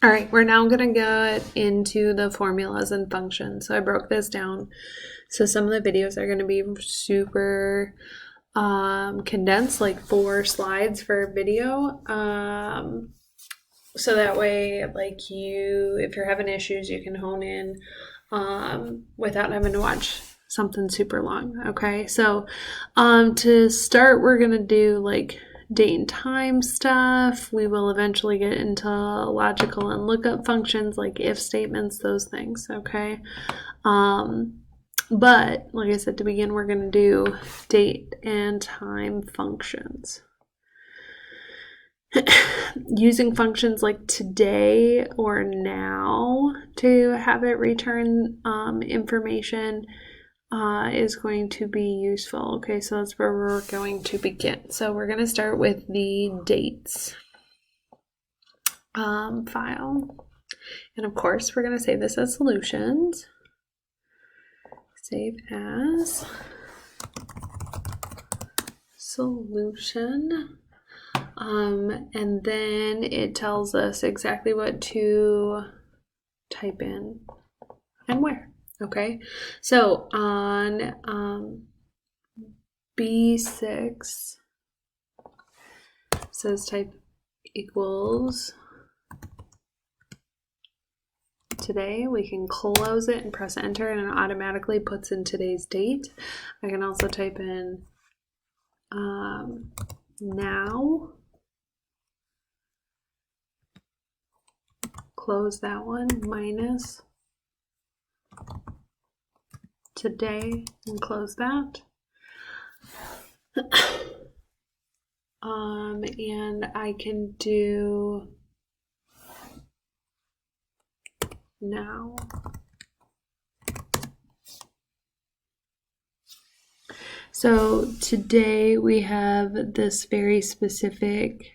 All right, we're now going to get into the formulas and functions. So I broke this down. So some of the videos are going to be super condensed, like 4 slides for video. So that way, like if you're having issues, you can hone in without having to watch something super long. Okay, so to start, we're going to do like date and time stuff. We will eventually get into logical and lookup functions like if statements, those things, okay? But like I said, to begin, we're going to do date and time functions. Using functions like today or now to have it return information is going to be useful. Okay, so that's where we're going to begin. So we're going to start with the dates file. And of course, we're going to save this as solutions. Save as solution. And then it tells us exactly what to type in and where. Okay, so on B6 says type equals today. We can close it and press enter and it automatically puts in today's date. I can also type in now, close that one, minus today and close that. And I can do now. So today we have this very specific,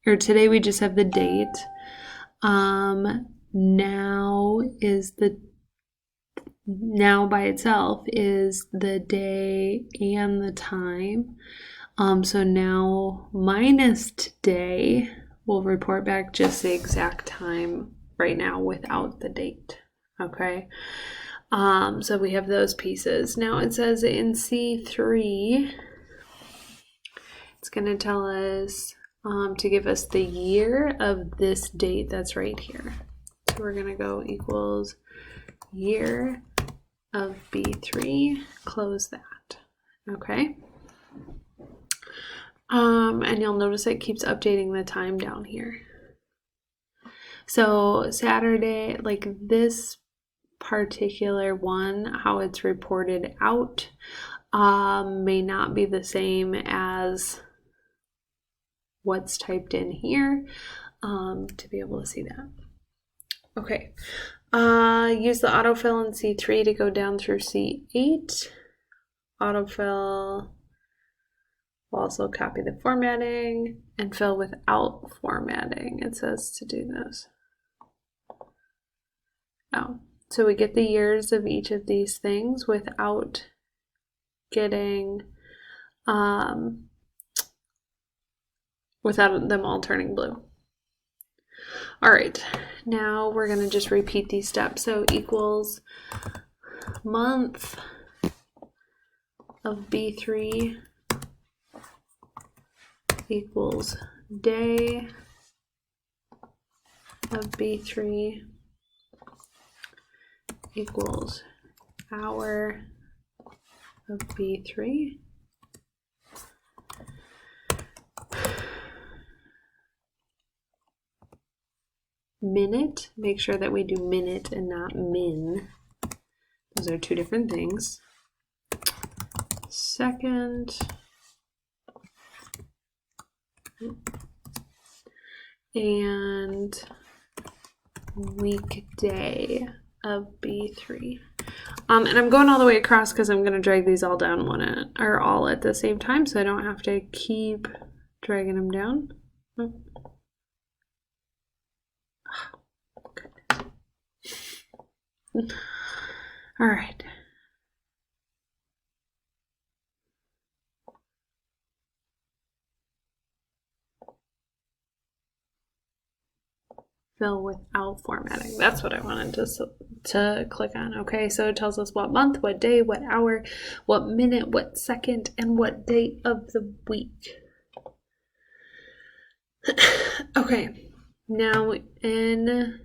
or today we just have the date. Now by itself is the day and the time. So now minus today will report back just the exact time right now without the date. Okay. So we have those pieces. Now it says in C3, it's going to tell us to give us the year of this date that's right here. So we're going to go equals year of B3, close that. Okay. And you'll notice it keeps updating the time down here. So Saturday, like this particular one, how it's reported out may not be the same as what's typed in here to be able to see that. Okay, use the autofill in C3 to go down through C8. Autofill will also copy the formatting and fill without formatting. It says to do this. Oh, so we get the years of each of these things without getting, without them all turning blue. All right, now we're going to just repeat these steps. So equals month of B3 equals day of B3 equals hour of B3 minute. Make sure that we do minute and not min. Those are 2 different things. Second and weekday of B3. And I'm going all the way across because I'm going to drag these all down all at the same time, so I don't have to keep dragging them down. All right. fill without formatting. That's what I wanted to click on. Okay, so it tells us what month, what day, what hour, what minute, what second, and what day of the week. Okay, now in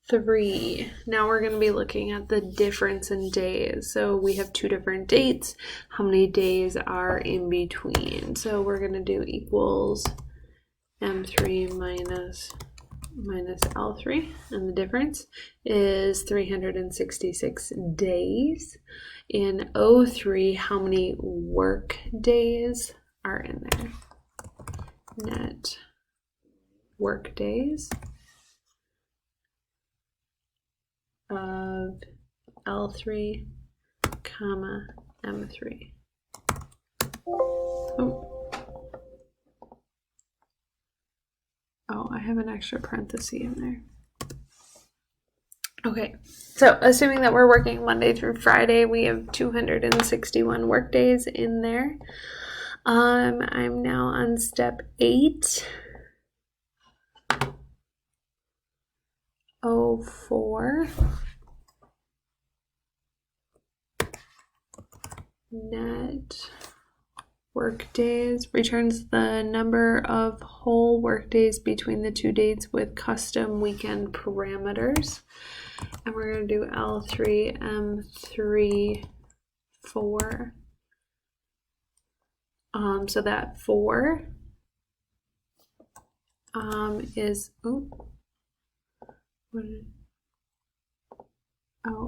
3, now we're going to be looking at the difference in days. So we have 2 different dates. How many days are in between? So we're going to do equals M3 minus L3, and the difference is 366 days. In O3, how many work days are in there? Net work days of L3, comma, M3. Oh, I have an extra parenthesis in there. Okay, so assuming that we're working Monday through Friday, we have 261 work days in there. I'm now on step 8. 04. Net work days returns the number of whole work days between the 2 dates with custom weekend parameters. And we're going to do L3, M3, 4. So that 4 is,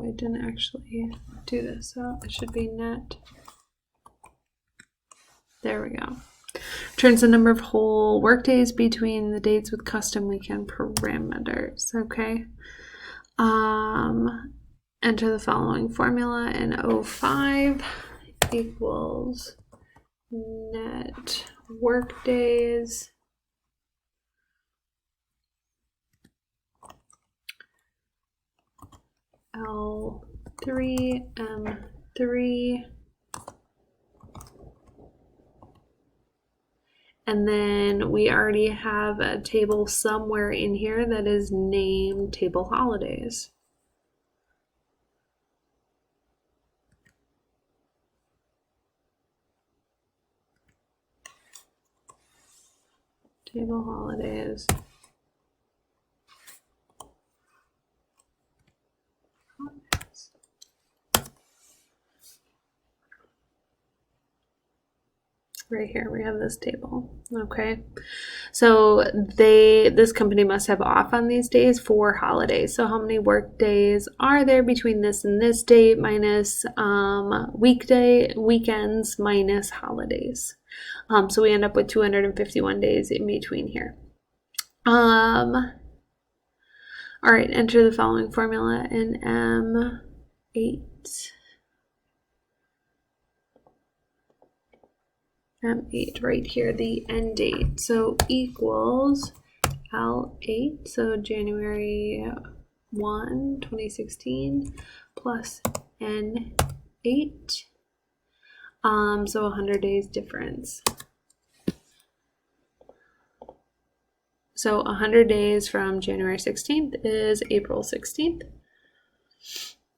it didn't actually do this, so it should be net. There we go. Turns the number of whole work days between the dates with custom weekend parameters. Okay. Enter the following formula in O5 equals net work days L3, M3, and then we already have a table somewhere in here that is named table holidays. Table holidays. Right here we have this table. Okay, so this company must have off on these days for holidays. So how many work days are there between this and this date minus weekends minus holidays? So we end up with 251 days in between here. All right, enter the following formula in M8. M8 right here, the end date. So equals L8, so January 1, 2016 plus N8. So 100 days difference. So 100 days from January 16th is April 16th.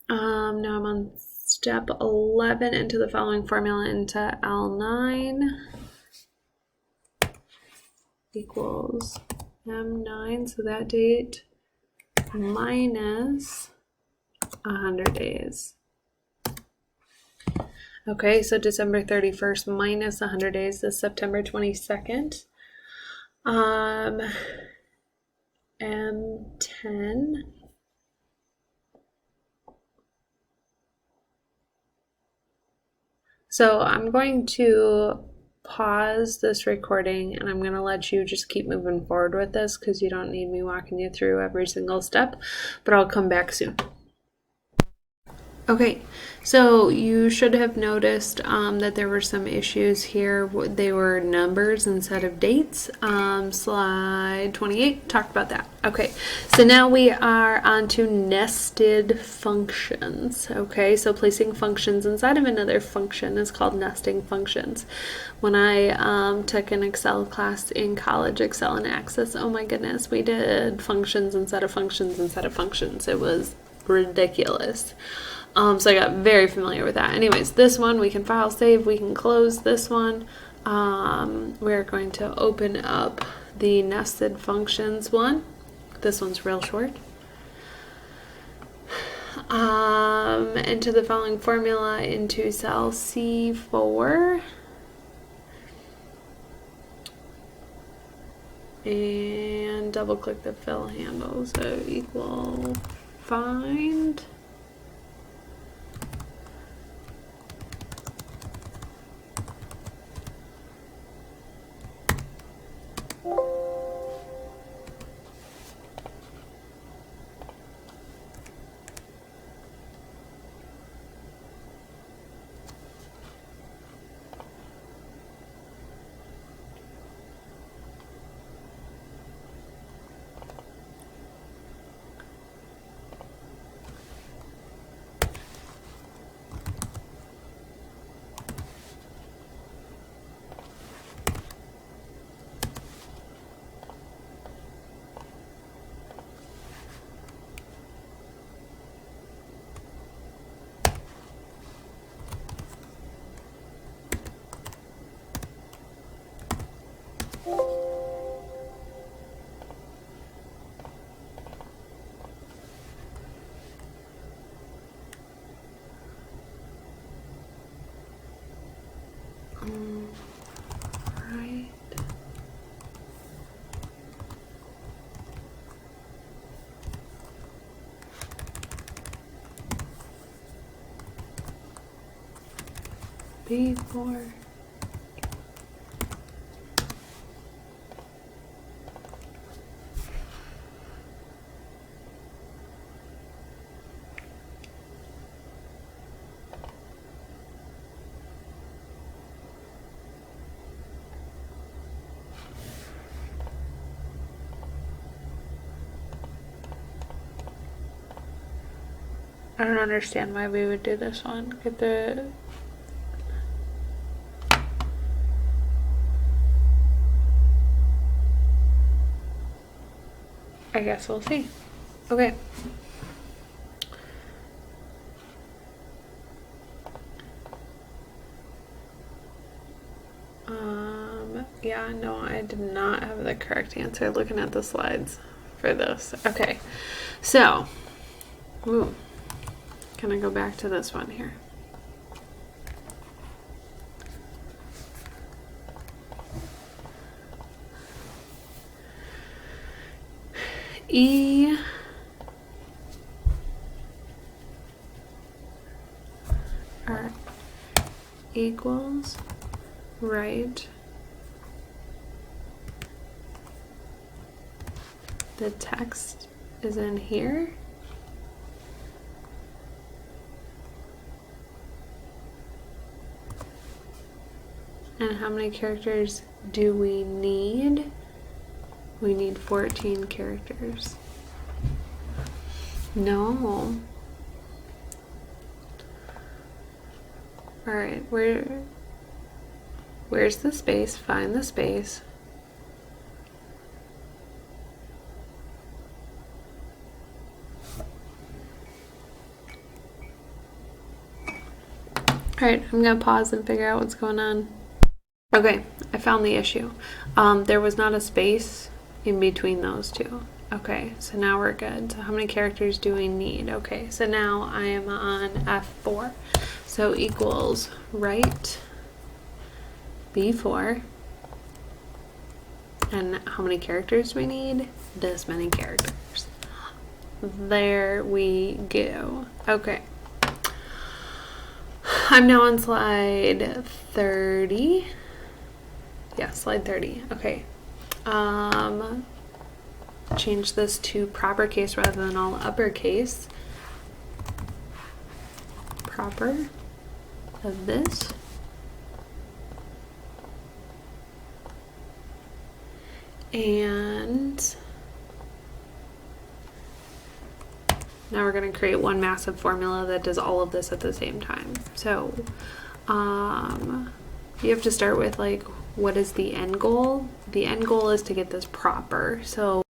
Now I'm on step 11, into the following formula into L9 equals M9, so that date minus 100 days. Okay, so December 31st minus 100 days is September 22nd. M10. So I'm going to pause this recording and I'm going to let you just keep moving forward with this because you don't need me walking you through every single step, but I'll come back soon. Okay, so you should have noticed that there were some issues here. They were numbers instead of dates. Slide 28 talked about that. Okay, so now we are on to nested functions. Okay, so placing functions inside of another function is called nesting functions. When I took an Excel class in college, Excel and Access, oh my goodness, we did functions instead of functions instead of functions. It was ridiculous. So I got very familiar with that. Anyways, this one we can file save, we can close this one. We're going to open up the nested functions one. This one's real short. Enter the following formula into cell C4. And double click the fill handle. So equal find. Right. B4. I don't understand why we would do this one. Get the... I guess we'll see. Okay. Yeah, no, I did not have the correct answer looking at the slides for this. Okay, so, can I go back to this one here? E R equals right. The text is in here. And how many characters do we need? We need 14 characters. No. All right, where's the space? Find the space. All right, I'm gonna pause and figure out what's going on. Okay, I found the issue. There was not a space in between those two. Okay, so now we're good. So how many characters do we need? Okay, so now I am on F4. So equals right B4. And how many characters do we need? This many characters. There we go. Okay. I'm now on slide 30. Yeah, slide 30. Okay. Change this to proper case rather than all uppercase. proper of this. And now we're going to create one massive formula that does all of this at the same time. So you have to start with like, what is the end goal? The end goal is to get this proper. So